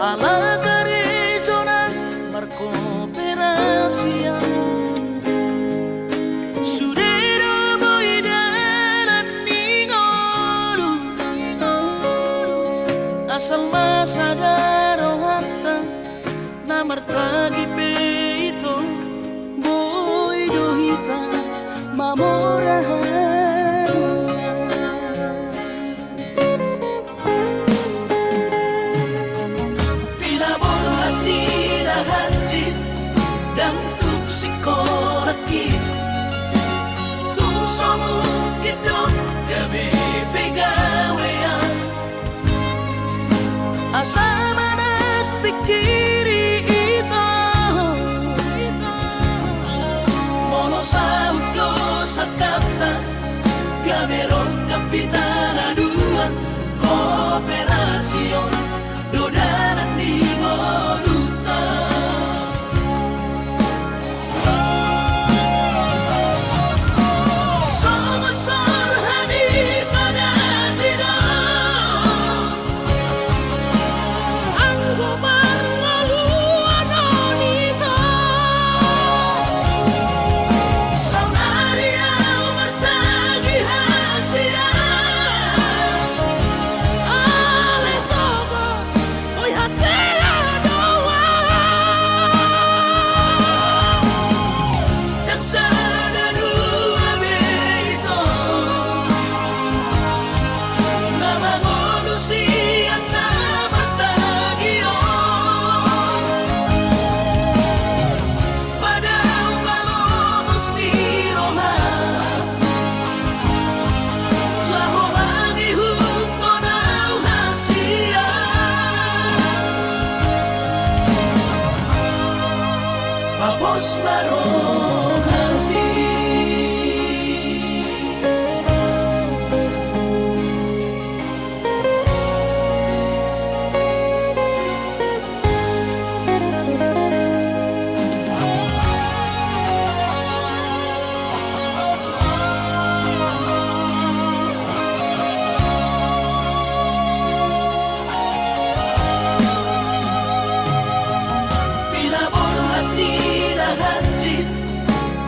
alla gareggiona marco operasia surero boidaran ningoru asal masadaro hatta namartagi peito boido hita mamorahan dan tuk sikolaki tung somu kidok gabe pegawean asa manak pikiri ito mono saudo sakata gaberong kapitan aduan kooperasion dodanan di ngoduta Papos marong hati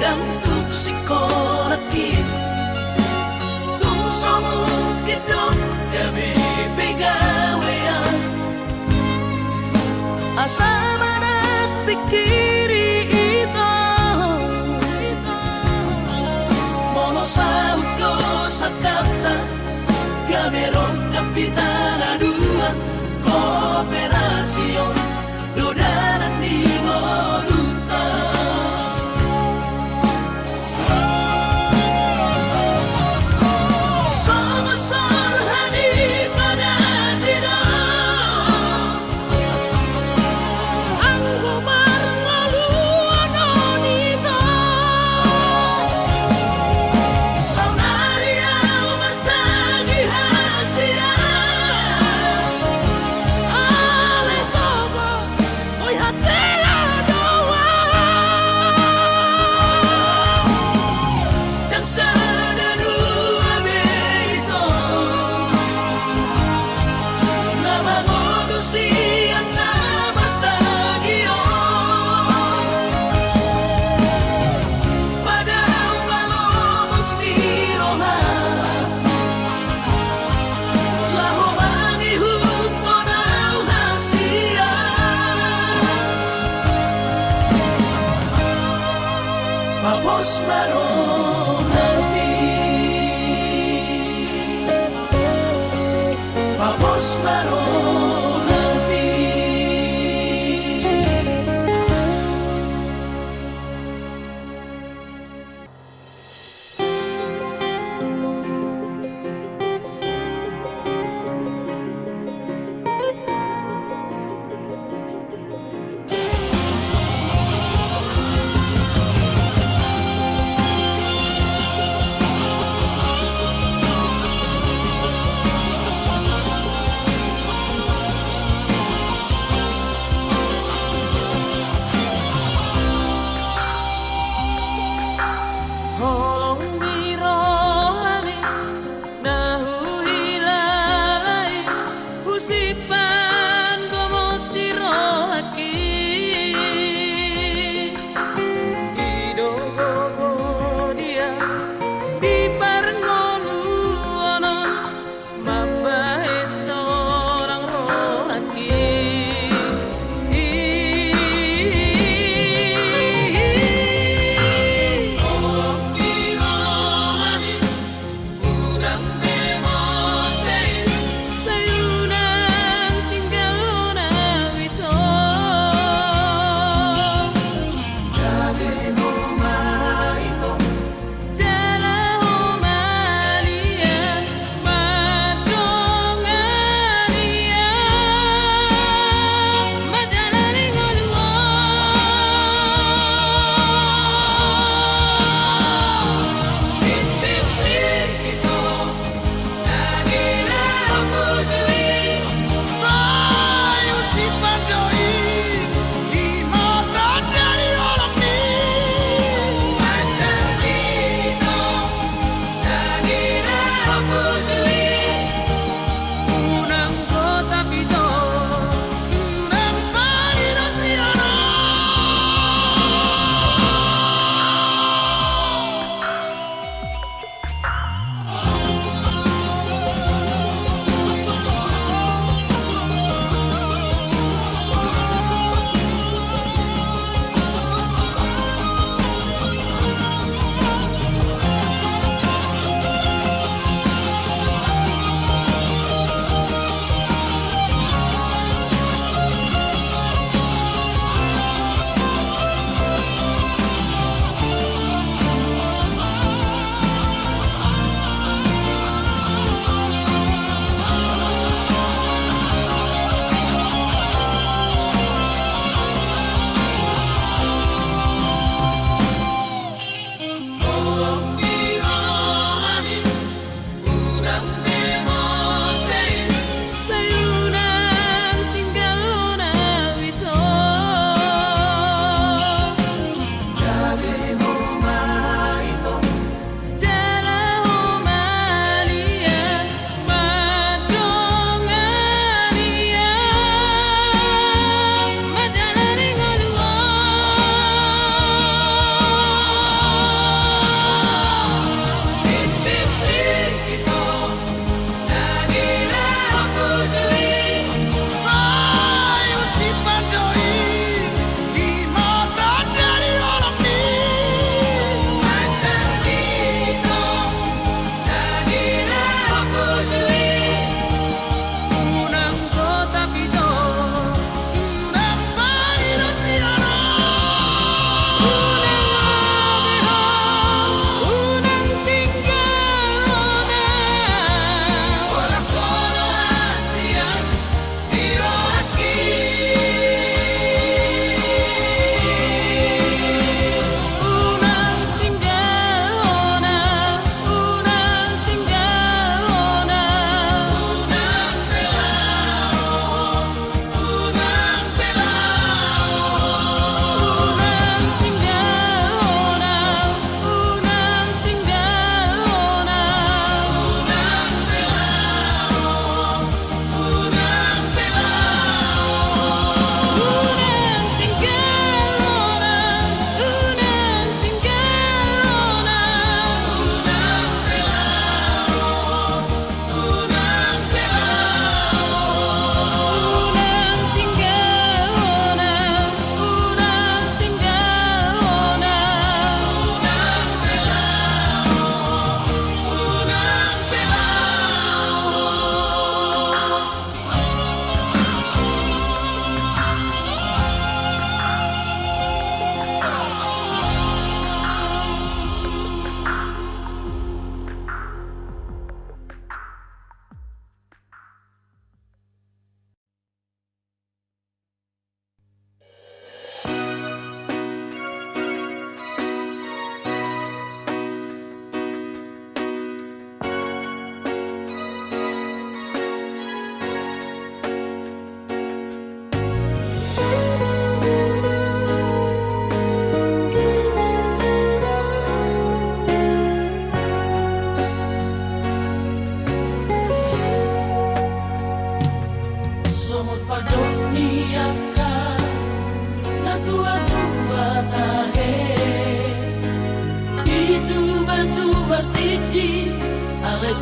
dan tuk sikolaki tung somu kidok gabe pegawean asa manak pikiri ito mono saudo sakata gaberong kapitan aduan kooperasion dodanan di ngoduta Papos marong hati Papos marong hati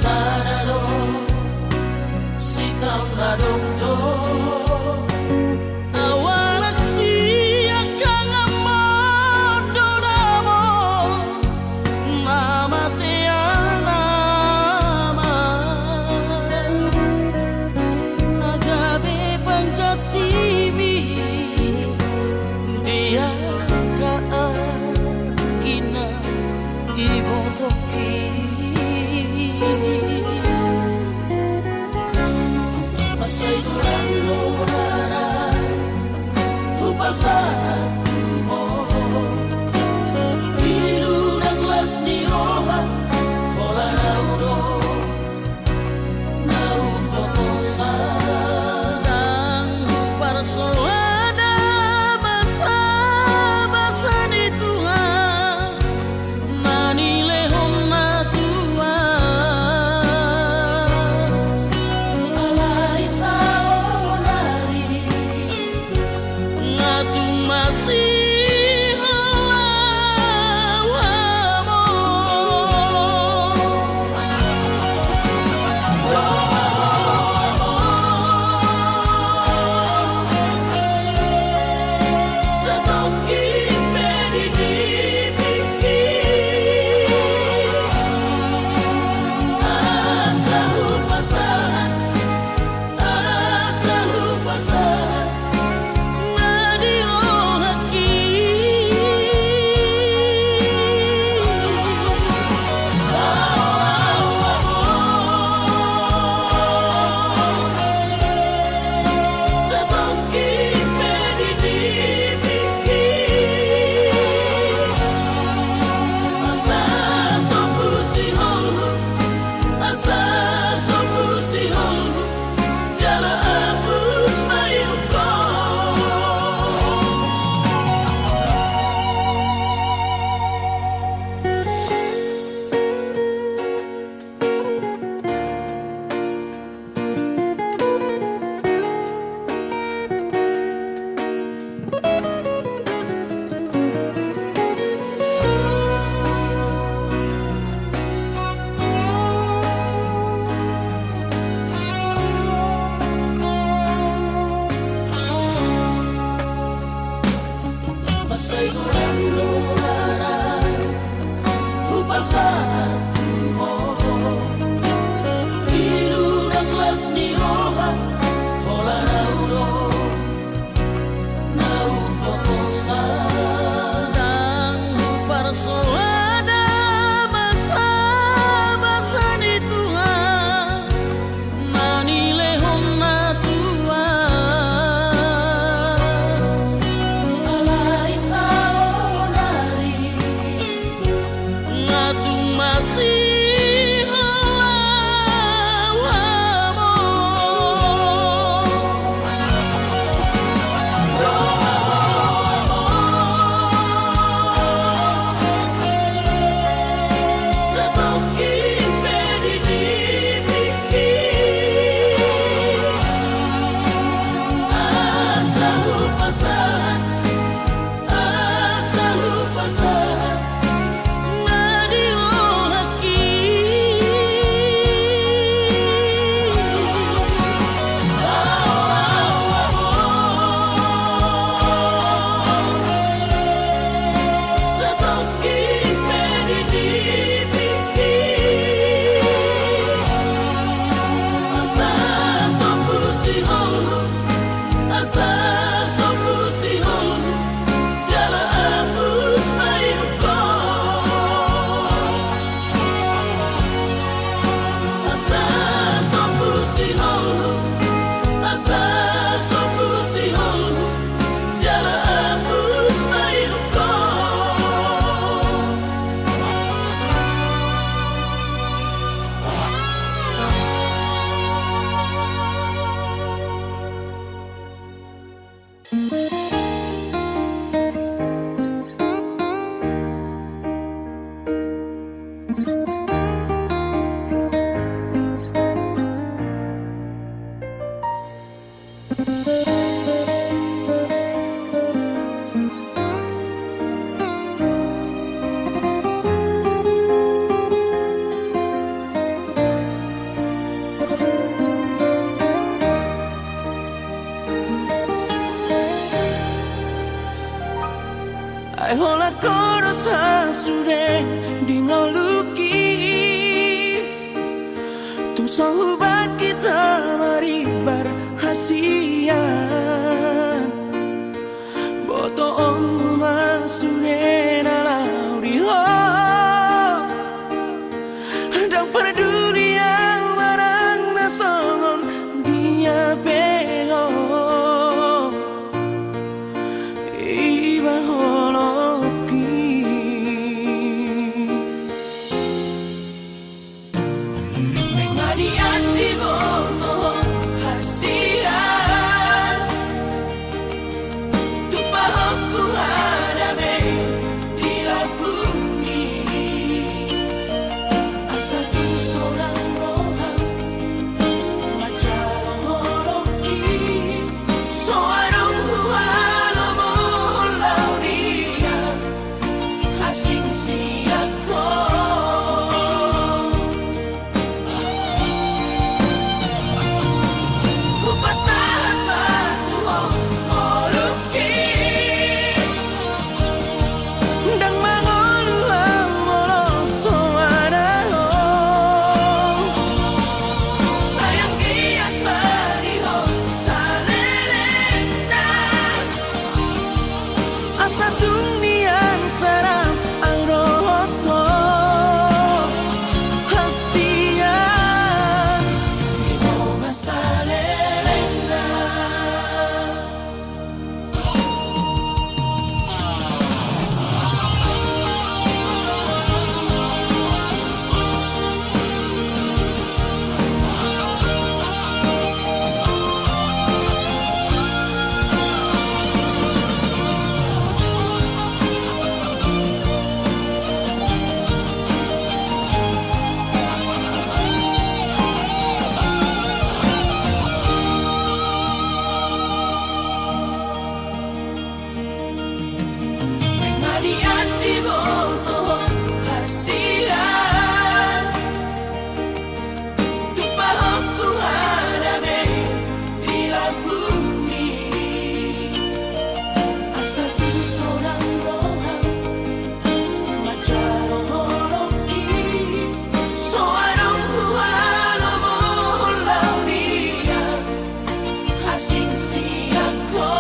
sana do sitam na dong do Awarak siya kang amado namo Namatian naman Nagabi pangkatibi Dia kaagina ibotoki Masay durang-durana Hupasahan mo Ilu ng las ni Roha Hola na udo Na upotosan Ang parsolada basa-basa ni Tuhan Manilehon na Tuhan Alay sa onari Nga tumasih halawa mo Sa tongking pedidibiki Asa hupasahan Asa hupasahan Na dirohaki Sa tongking pedidibiki Asa sombusihon Asa sombusihon Jala abus mayuko Masay durang-durana Hupasahan mo Ilu ng las ni Roha Hola na udo Na upotosan Ang parsolada basa-basa ni Tuhan Manilehon na Tuhan Alay sa onari Nga tumasih Ai hola koro sasure dingoluki tung sohubat kita mari berhasian boto ongu masure na lauriho dan perdulia barang nasongon dia beho iba holoki mengadian di boto hasian tu pahokku hadabe di la bumi asa tu seorang rohan macam holoki soarong hualo molau dia asing siako kupasahan batu moluki dan mangolu molo soarao sayang giat bariho salelena asa tunian sarang ang roto hasian imo masalelena mengadian di boto hasian tu pahokku hadabe di la bumi asa tu seorang rohan macam holoki soarong hualo molau dia asing siako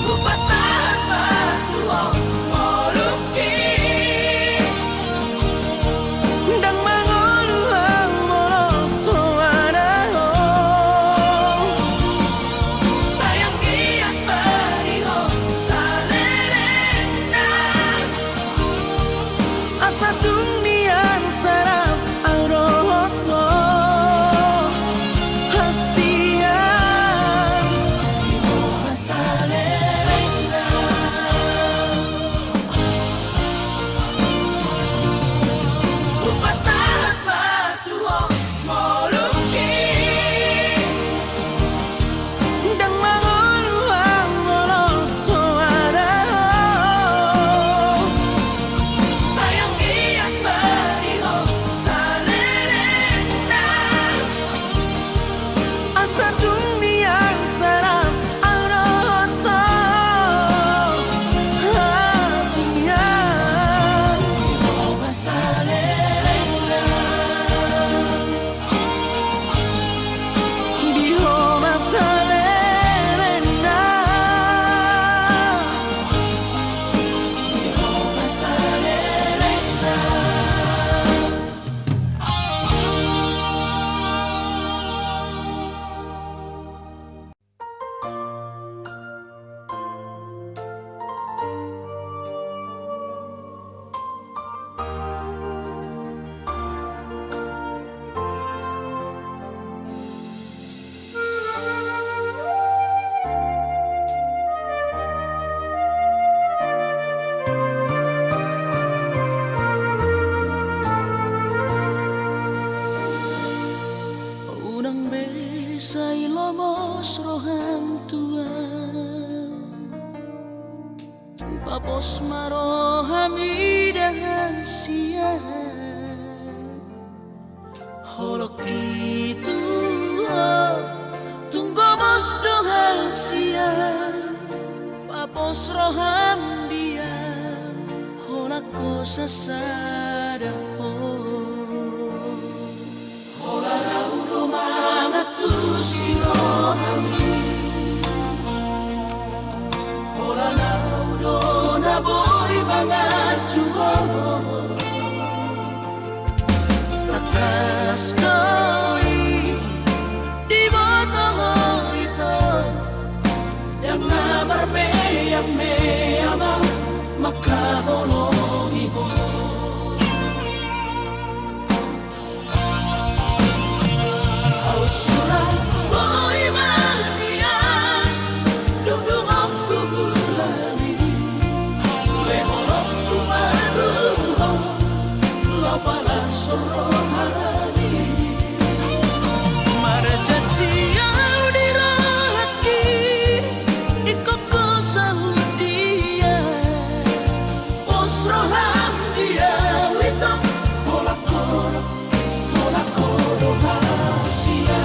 kupasahan batu moluki dan mangolu molo soarao sayang giat bariho salelena asa tunian sarang ang roto hasian imo masalelena kupasahan batu moluki dan mangolu molo soarao sayang giat bariho salelena asa tunian sarang ang roto hasian imo masalelena diho masalelena diho masalelena unang besay lomos rohang tua papos marohami dahasia holok itu tunggu mos dohasia papos roham dia hola cosa sada hola raudo mangatu si rohami hola naudo na boy mangatu takas koi di botol itu yang namar meyang meyama makahologi ho au surah boy mania dudung aku gulani lehorok tu madu ho lapala sorohani marjati au dirahaki ikut ko saudia Osroham dia wito hola koro hasia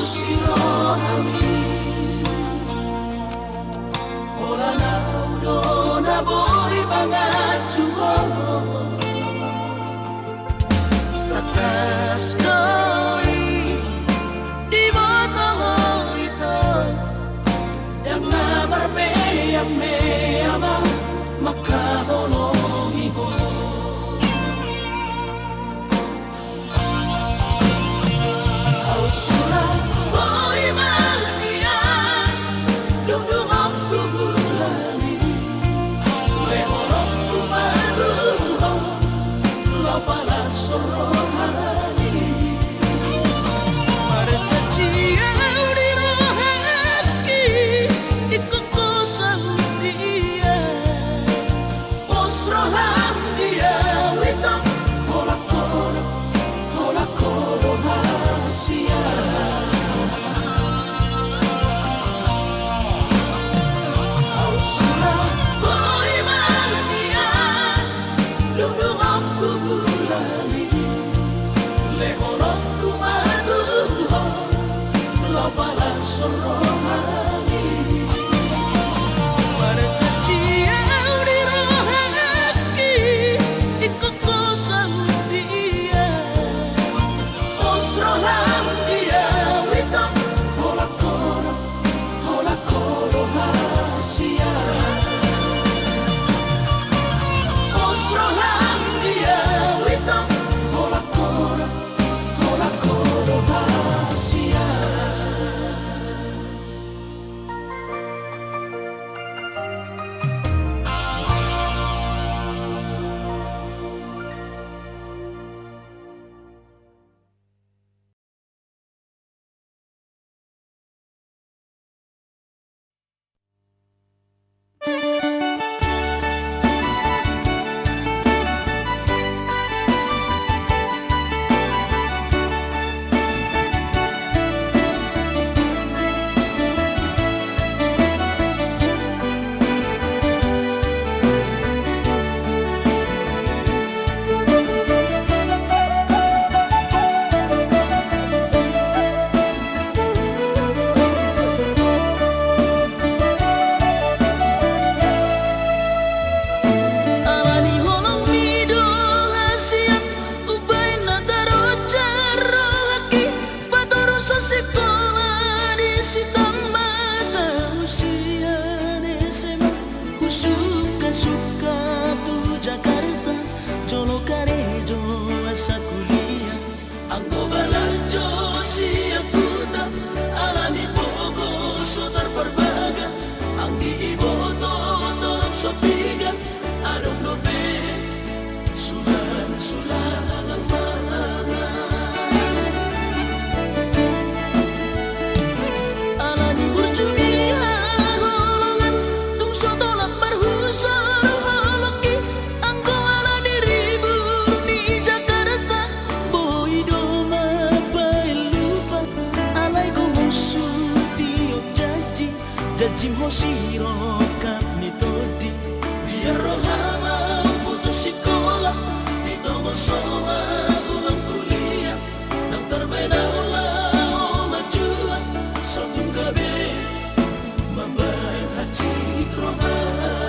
sirohami hola naudo na boy mangatu takas koi di botol itu yang namar meyang meyama makahologi ho au surah boy mania dudung aku gulani lehorok tu madu ho lapala sorohani marjati au dirahaki ikut ko saudia Osroham dia wito hola koro hasia au surah boy mania dudung aku gulani lehorok tu madu ho lapala sorohani marjati au dirahaki ikut ko saudia Osroham dia wito hola koro hasia Osroham dia wito hola koro hasia siro kami todi biar rohama putus sekolah ditomo soa uang kuliah nang terbeda ulah majua sotung gabe membayar haji rohama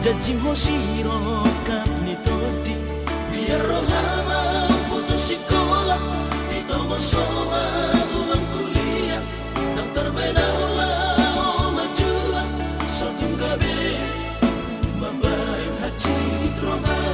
Jajim hoshiro kami todi biar rohama putus sekolah ditomo soa uang kuliah nang terbeda ulah majua sotung gabe membayar haji rohama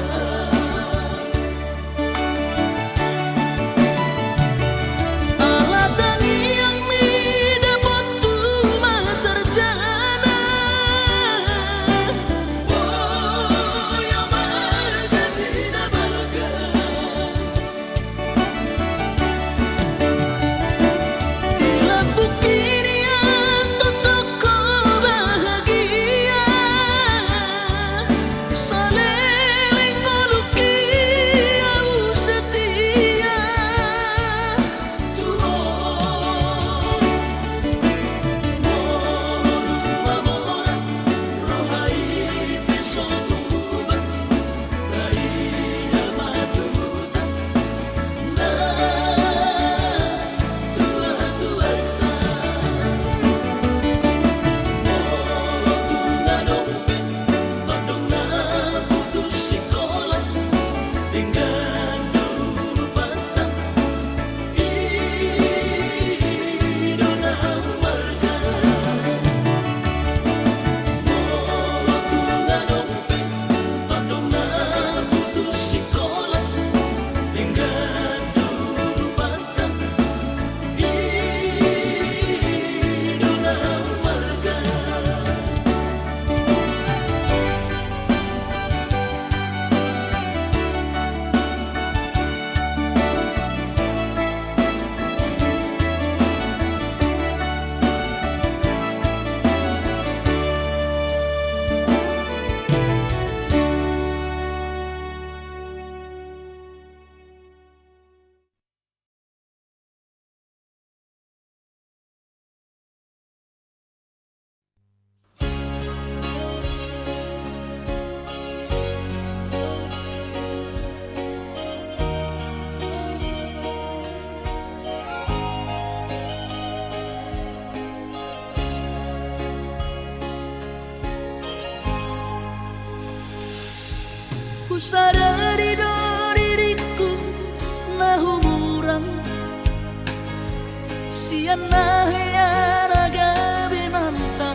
sadari do diriku nah umuran siana ya raga binanta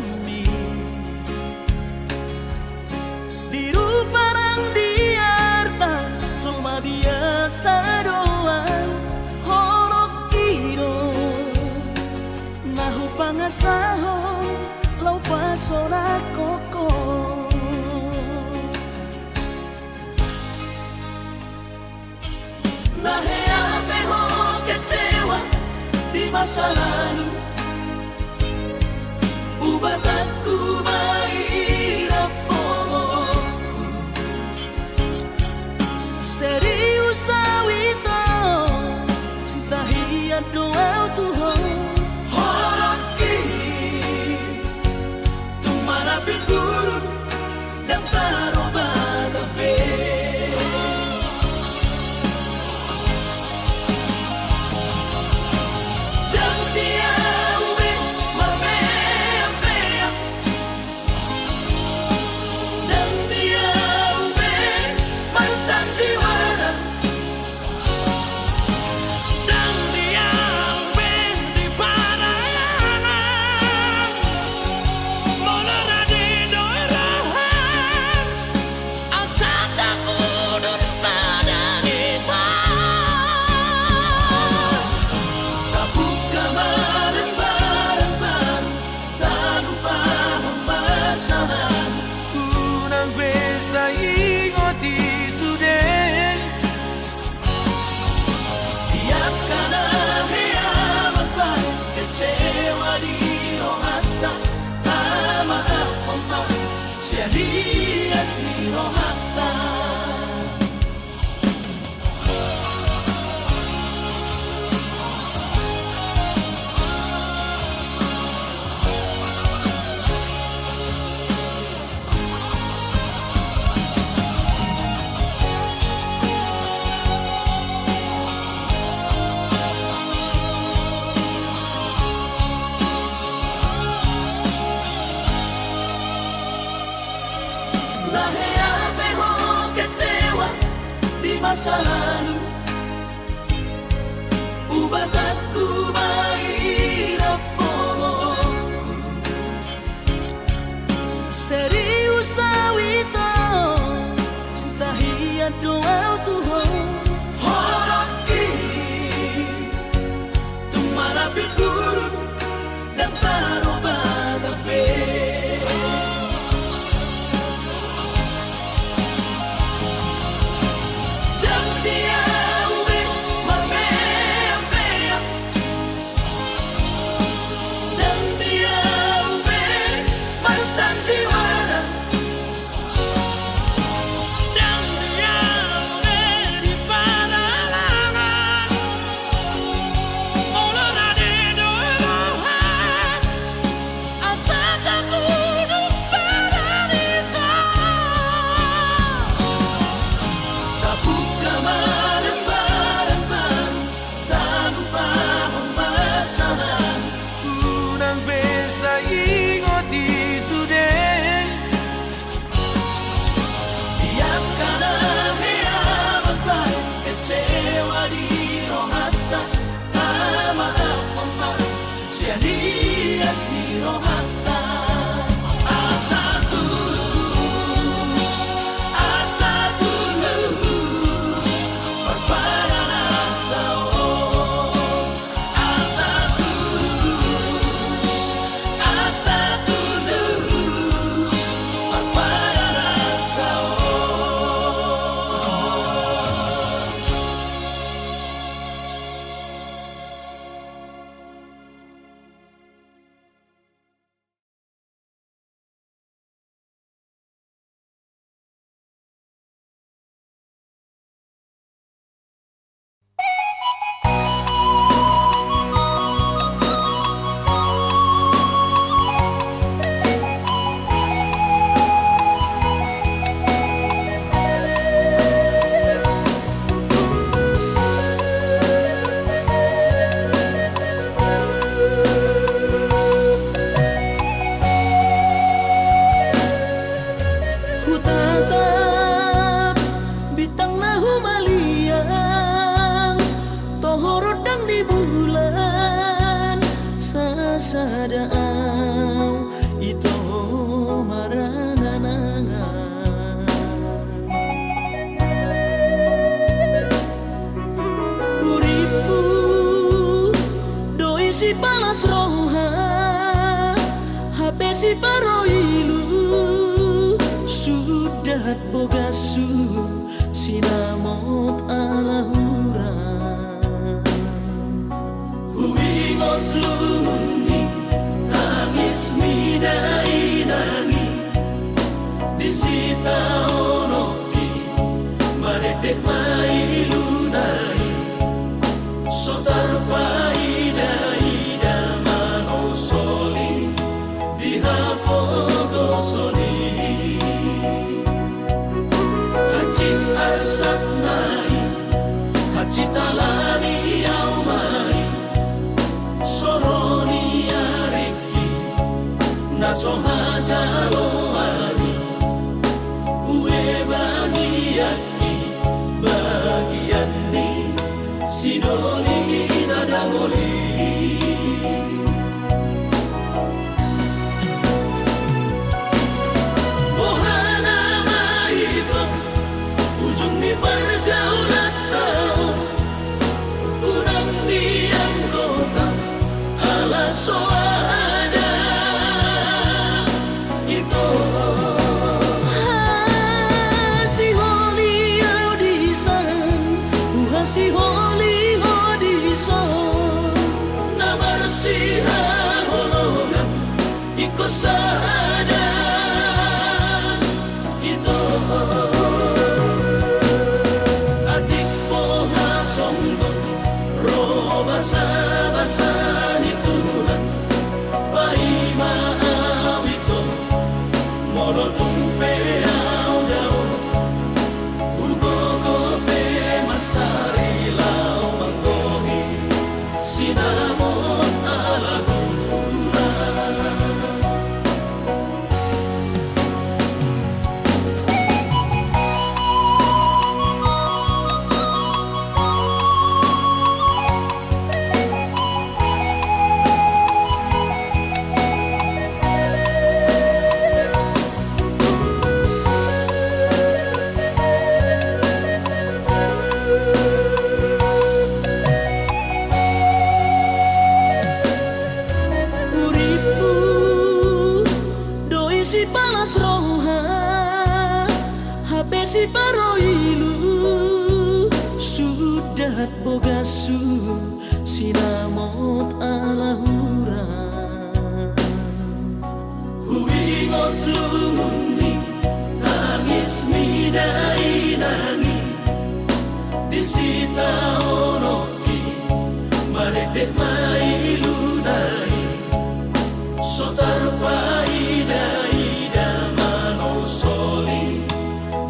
masa lalu. Ubat aku mairap pomoku serius sawito cinta hiat doa Tuhan hoki tumarapi buruk dan taroba kafe dan dia ube marmea dan dia ube marsandiwara dan dia ube di parayangan molerade doirahan asal takudun pada nita tabuka malembar-lembar tak lupa pembasahan kunang besa ingoti sudah tiap kana hea mabah kecewa di rohata tak maaf omak serius di rohata lahea beho kecewa di masa lalu. Ubat aku mairap pomoku serius sawito cinta hiat doa Tuhan hoki tumarapi buruk dan taroba kafe dan dia ube marmea dan dia ube marsandiwara dan dia ube di paralangan molerade doirahan asal takudun pada nita tabuka malembar-lembar tak lupa pembasahan kunang besa ingoti sudah tiap kana hea mabah kecewa di rohata tak maaf omak serius di rohata asa tulus perpadanan tao asa tulus perpadanan tao hutatap bintang nahu maliang tohorot dan di bulan sasadaau itu maranganangan uripu doi si palas roha HP si paroilu sudah bogasu sinamot alahura hui Huwingot lumuni tangis midai nangi disita onoki maredek mailunai sotar paida mano soli dihapogo soli hacit arsat nai hacit alani au mai soroni ariki naso hajalo ani ue bagiaki bagian ni sidoli nadangoli ohana maito ujung ni pergaulan tau udang diam kota ala soada itu si holi audisan si holi audisan na marsiha holongan iko sada itu adik poha songgon roba basa nitulan pai maawito molo tumpe au dao ugogo pe masari lao manggogi sinamon alagura si palas roha HP si paroilu sudah bogasu sinamot alahura huwingot lumuni tangis midai nangi disita onoki maredek mailunai sotar paida mano soli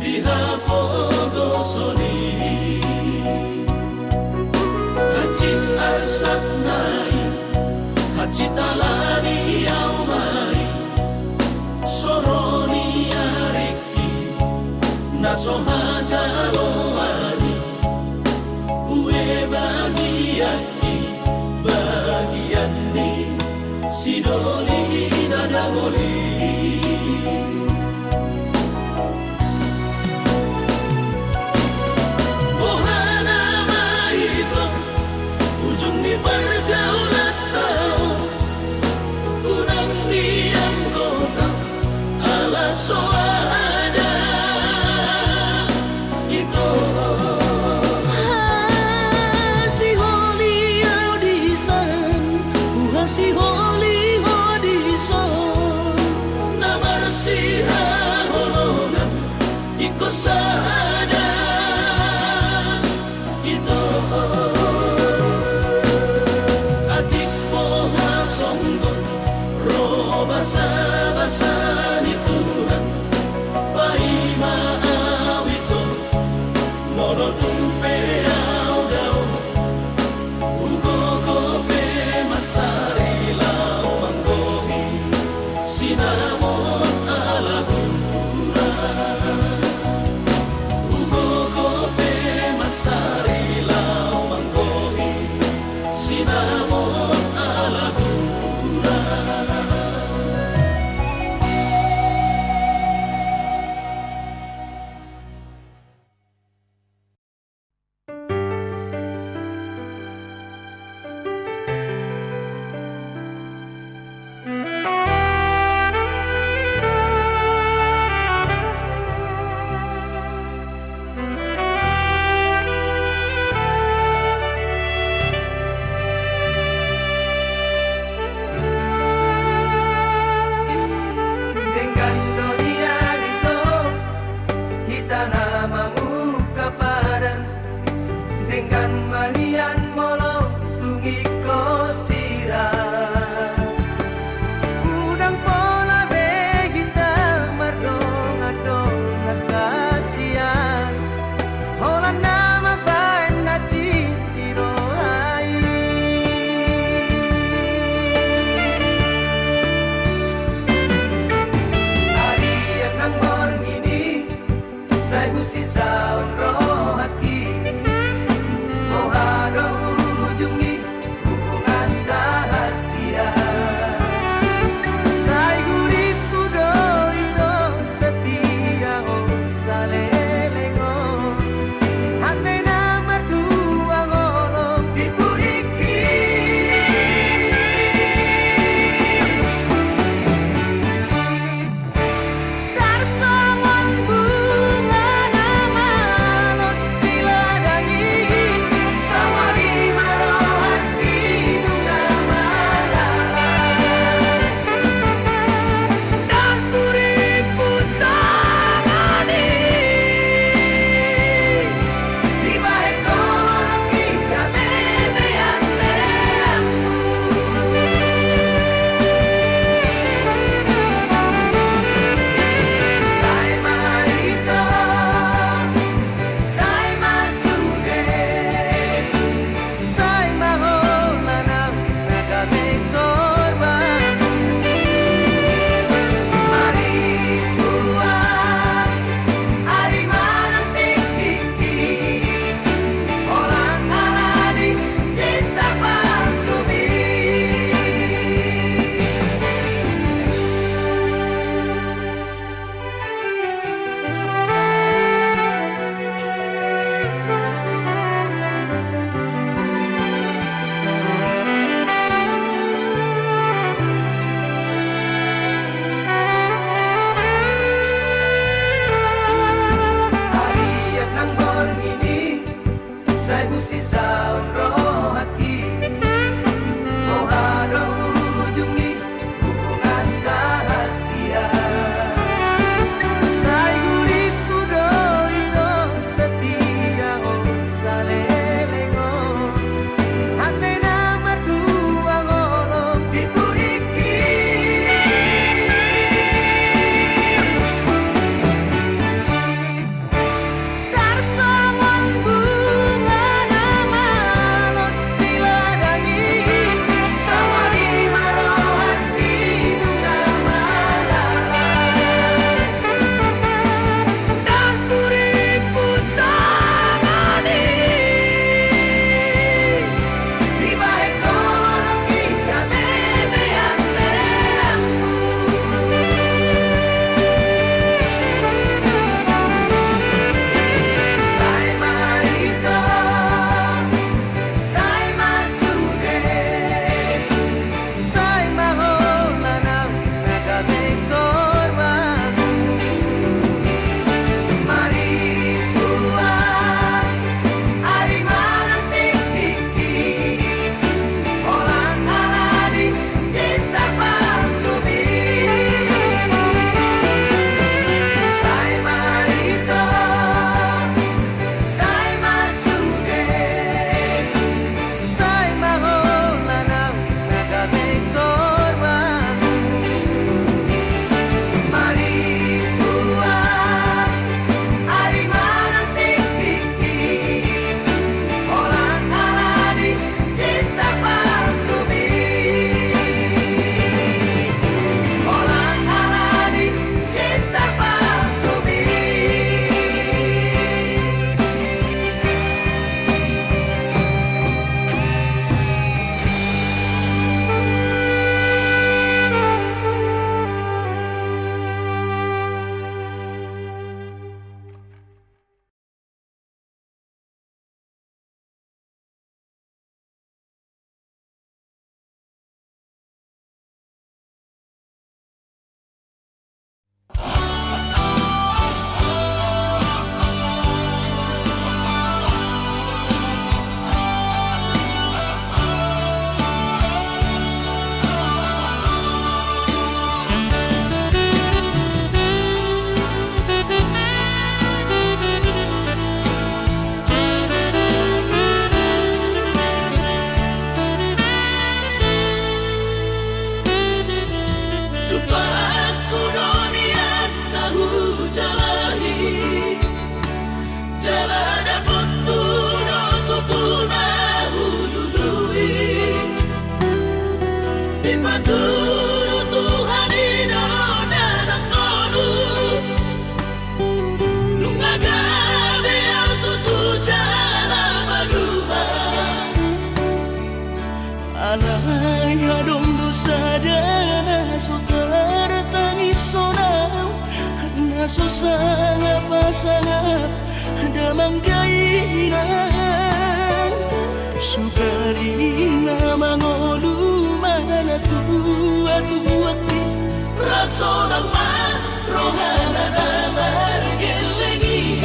dihapogo soli hacit arsat nai hacit alani au mai soroni ariki naso hajalo ani ue bagiaki bagian ni sidoli nadangoli ohana maito ujung ni pergaulan tau udang diam kota ala soada itu si holi audisan si holi audisan na marsiha holongan iko sada itu adik poha songgon roba basa nitulan pai maawito molo tumpe au dao ugogo pe masari lao manggogi sinamon alagura sisa roh hati mohado ujungi hubungan rahasia sai guriku do itu setia oh salelengo hamena merdua ngolong dipuriki tarsongon bunga nama lo aso sangat pasangat damang gairang sugarina mangolu mana tua tuakti raso ng rohana na margelengi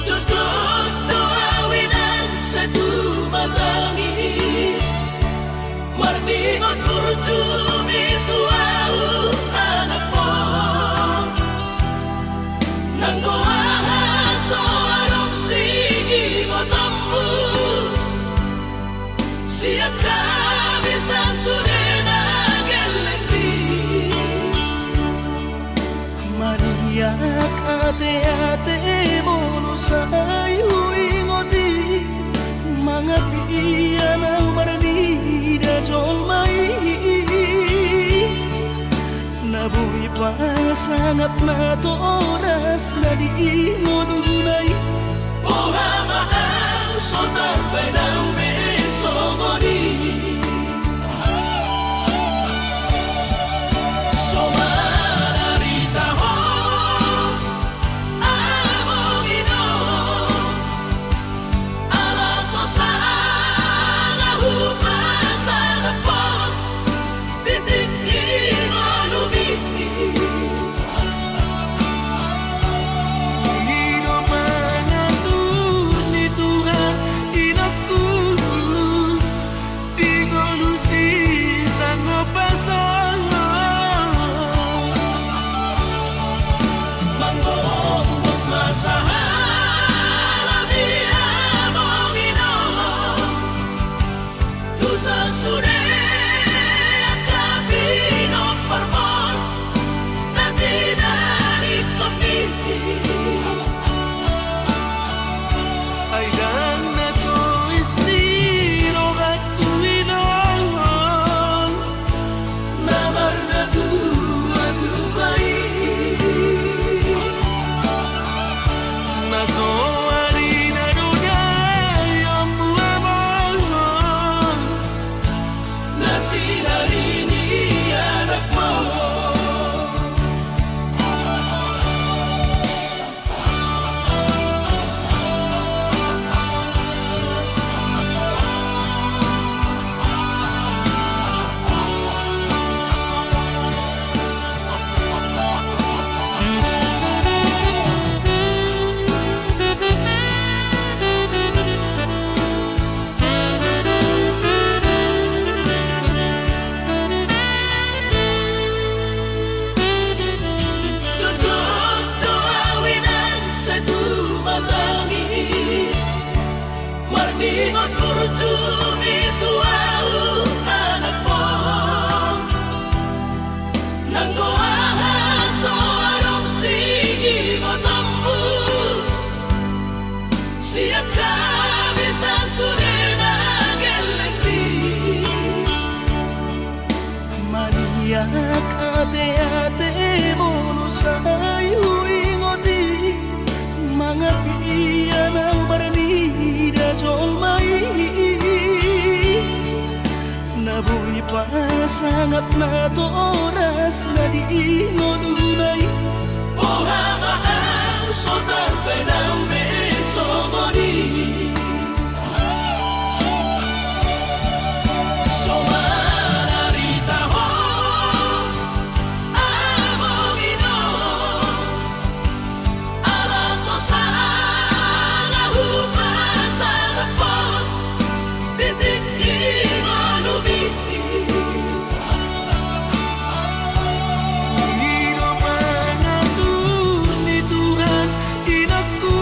Tutok doawinan sa tumatangis Marningot kurtumi tuau anak mo Nanggoaha so anong sige mo tambu Siap kami sa surena gelengdi Mariak ate-ate mono sayu ingoti mga piyan ang maranida jolmai Nabuhi pa sangat na to oras na di mo dunay Ohama ang sotar ng beso mo di Somararita ho among ino Alaso sa ngahupa sa napon Bitikin mo lumiti Pangino mga ni Tuhan inaku di ngolusi sang pasangan Manggong masahan Ami among ino Tusa sure Akabino parmon Natinani komiti ay dan na to estiro aku inon Namar na tua-tuai naso harina dunay ang buamon Nasinarini anak mo Tutok doawinan sa tumatangis Marningot kurtumi tuau anak mo Nanggoaha so anong sige mo tambu Siap kami sa surena gelengdi Mariak ate-ate mono sayu ingoti mga piyan ang maranida jolmai Nabuhi pa sangat na to oras na di mo dunay Ohama ang sotar ng beso mo di Somararita ho among ino Alaso sa ngahupa sa napon Bitikin mo lumiti Pangino mga ni Tuhan inaku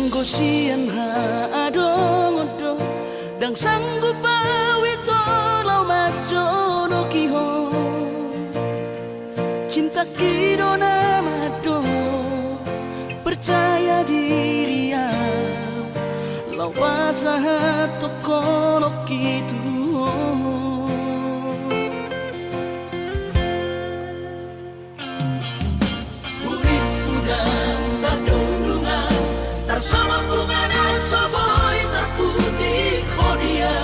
Gosian ha adong odo dang sanggup bawi tolau maco no kiho cinta kido namado percaya diri ya lau pasahat tokono kitu sama bunga nasoboy terputih kodia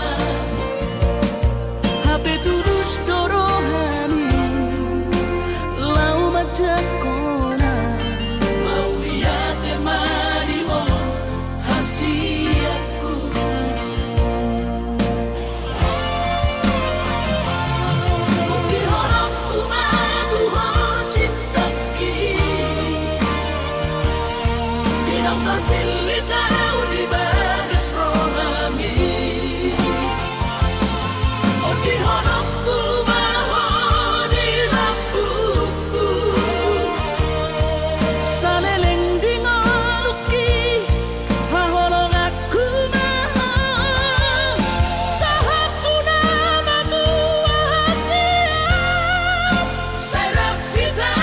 HP terus dorohani lau macam kona mau lihat temani mo hasiaku bukti horok tu matu ho cinta ki dinang terpilih tahu di bagas rohami oh di horok tu maho di lampuku saleleng di ngaluki haholong aku maha satu nama tua siap serap kita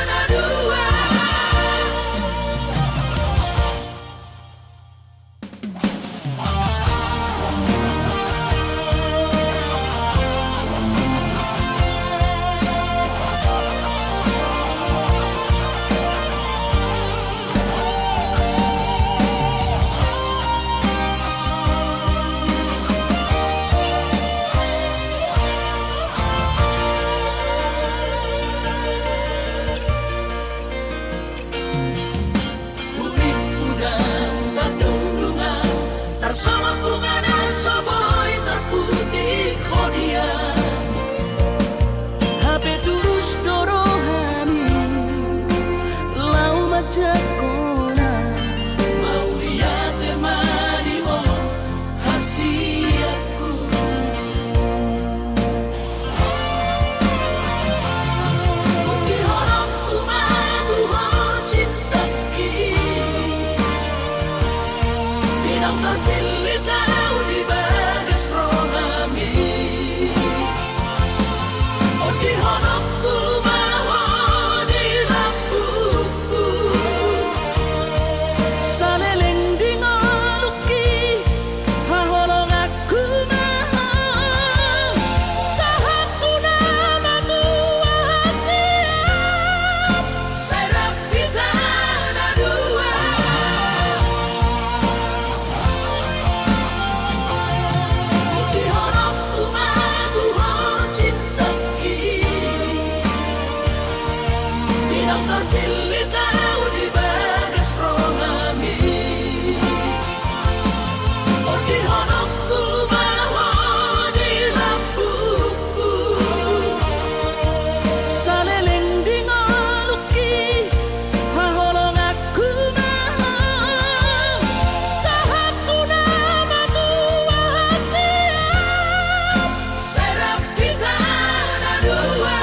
na dua urip udang terdundungan tersama bunga nasoboy terputih kodia HP terus dorohani lau macam kona mau lihat temani mo hasiaku bukti horok tu matu ho cinta ki dinang terpilih tahu di bagas rohami oh di horok tu maho di lampuku saleleng di ngaluki haholong aku maha satu nama tua siap serap kita na dua bukti horok tu matu ho cinta ki dinang terpilih tahu di bagas rohami oh di horok tu maho di lampuku saleleng di ngaluki haholong aku maha satu nama tua siap serap kita na dua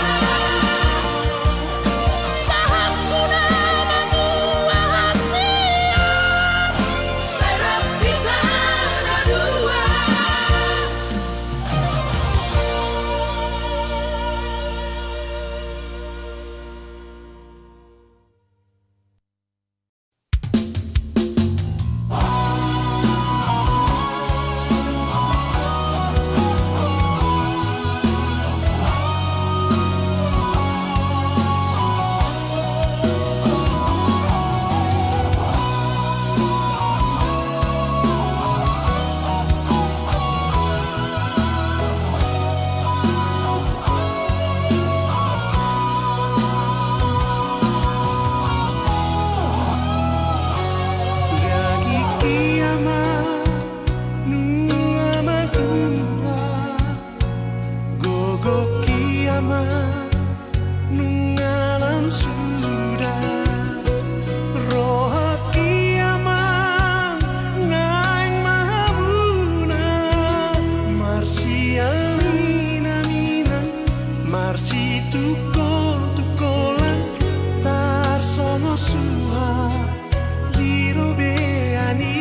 satu nama tua siap serap kita na dua Gagi kiamat nunga madura gogo kiamat nunga alam sudah rohat kiamat naing mahabuna marsi alina minan marsi tukolan tar sono suha Rirobe ani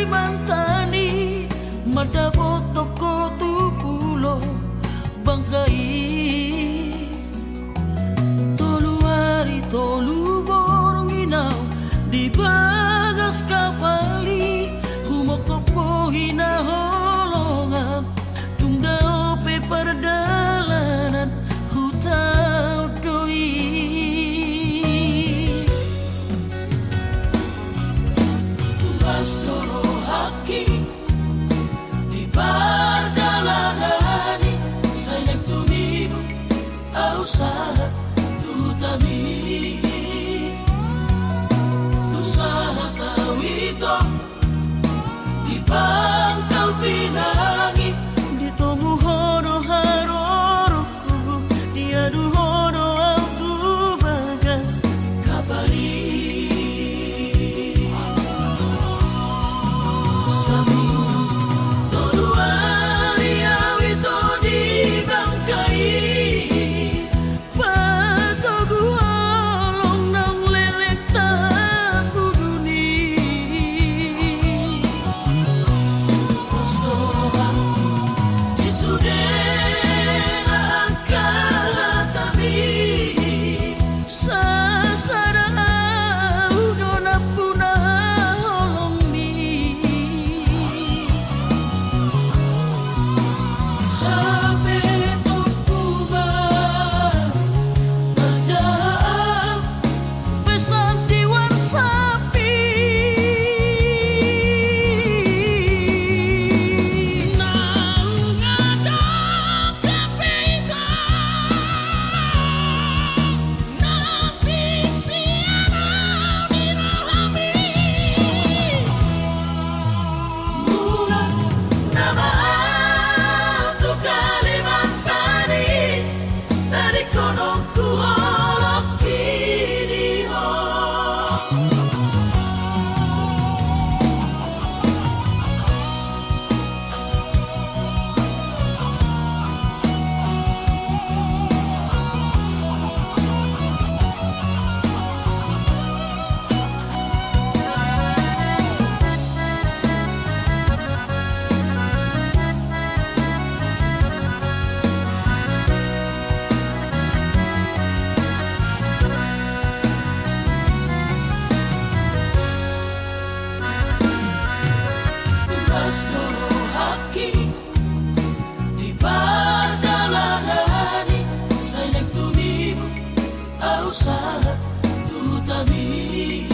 Kalimantani madabo toko tupulo bangkai tolu hari tolu borong inau di bagas kapali humok topo hina holongan tunda ope perdalanan hutau doi Astoro haki di perjalanan sayang tumibu usaha tutami usaha tawito usaha tu tabi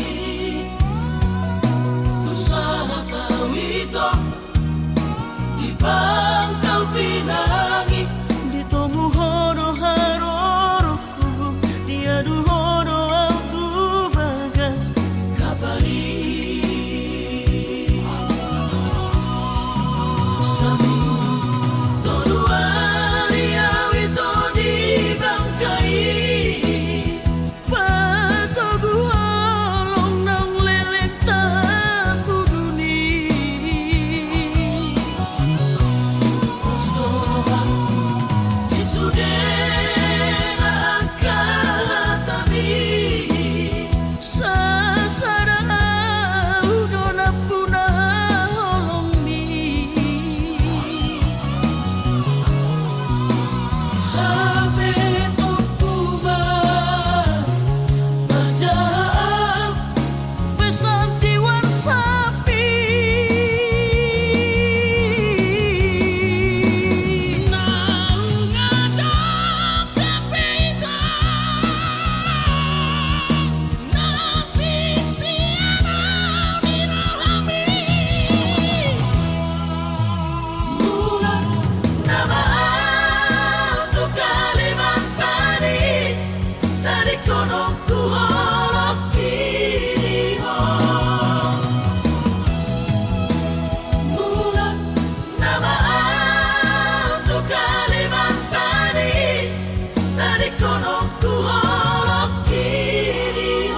usaha tawito di Pangkal Pinangi Dito muhono haroroku dia duhono autu bagas kabali sami toduari awito di Bangkai patogu holong nang lelek tapuduni Postorohan di Sudena Kalatami sasara udona puna holong ni Habe Tokuma Berjahap pesan diwan sapi naungadok kapita nasik sianau di rohami Mula nama untuk Kalimantan dari kono ku holok kiri Mula nama untuk Kalimantan dari kono ku holok kiri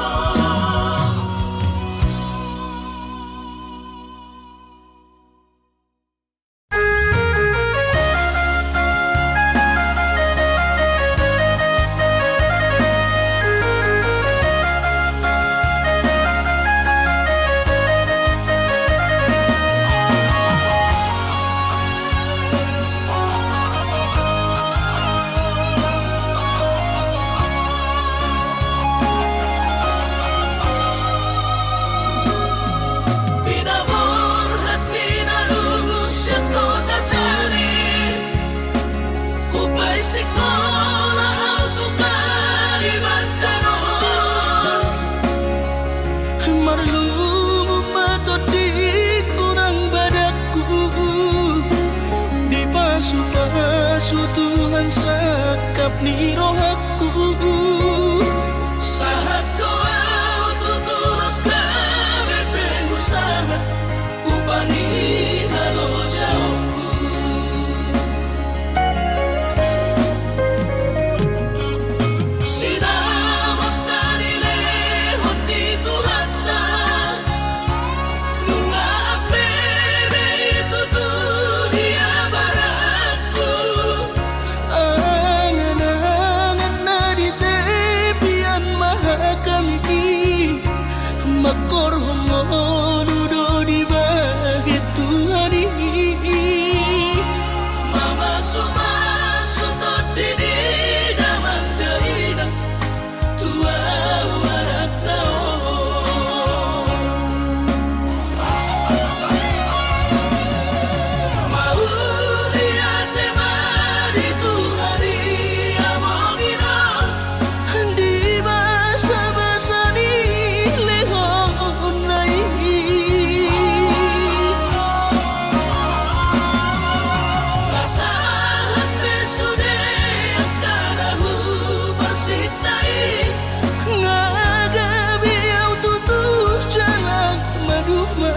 Pinamor hati na lubos yang kota cari Upay sekolah untuk Kalimantan marlumu matot di kurang badaku di pasu-pasu Tuhan sakap ni rohaku Sahat kau tutulus kami pengusaha Upangi halo jauhku Sinamot dari lehon di Tuhata Nunga apebe itu tuh dia barakku angan-angan na di tepian mahakami makor homonudo di bahit Tuhan ini Mama sumasutod dini damang daina Tua warak taon Mauli ate mari Tuhari amongina di basa-basa ni lehon na Basahan besude kanahu bersitai ngagabi au tutuh jalan maduma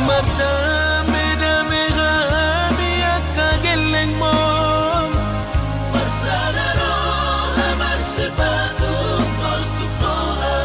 madame-dame kami akageleng mon Bersadaro hamar sepatu kol tukola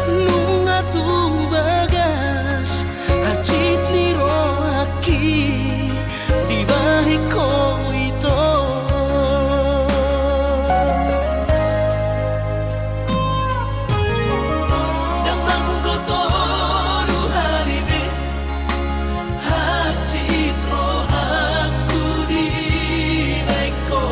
Nunga tung bagas Acit ni rohaki Di balik ko ito Nang manggotoru halibe Hacit rohaku di baiko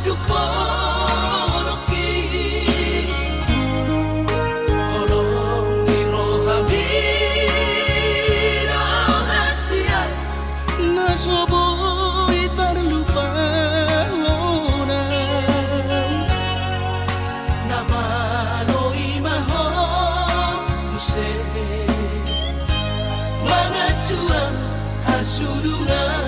bersoduk poloki Holong di rohami rahasia Nasoboy terlupa Nama loi maho Muse Mga cuang hasudungan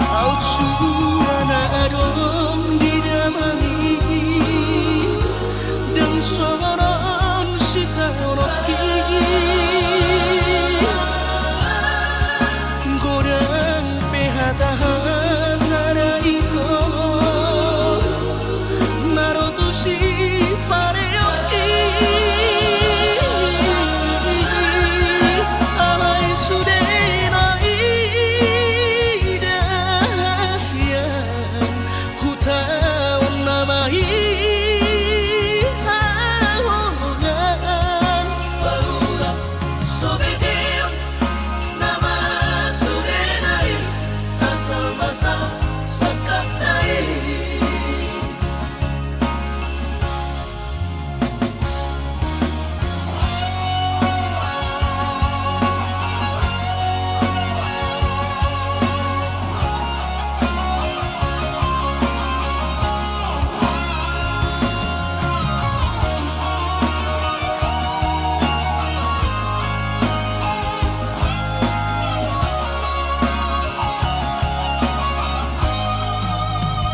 Autsuana adong didamani Dan soron sitanoki Godang pehata-hata itu Narotusi pareoki Alay sudenai dasian Hutaon namai ahongan Baula sobedeon Nama sudenai Asal basal sakaptai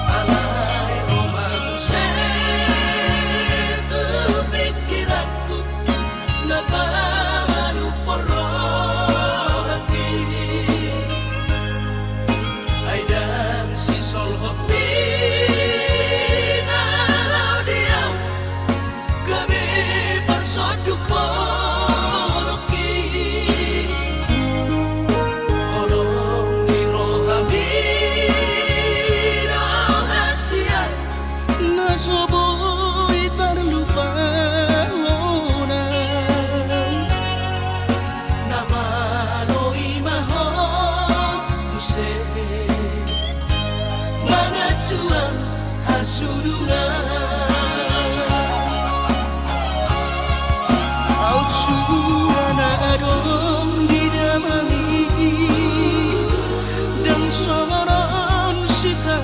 Alay romance tu pikiranku Napamanu poro hati Aidang si solhopi Nalau diam Gabi bersoduk poloki Holong di rohami rahasia Nasoboy terlupa Nama loi maho Muse Mga cuang hasudungan Autsuana adong didamani Dan soron sita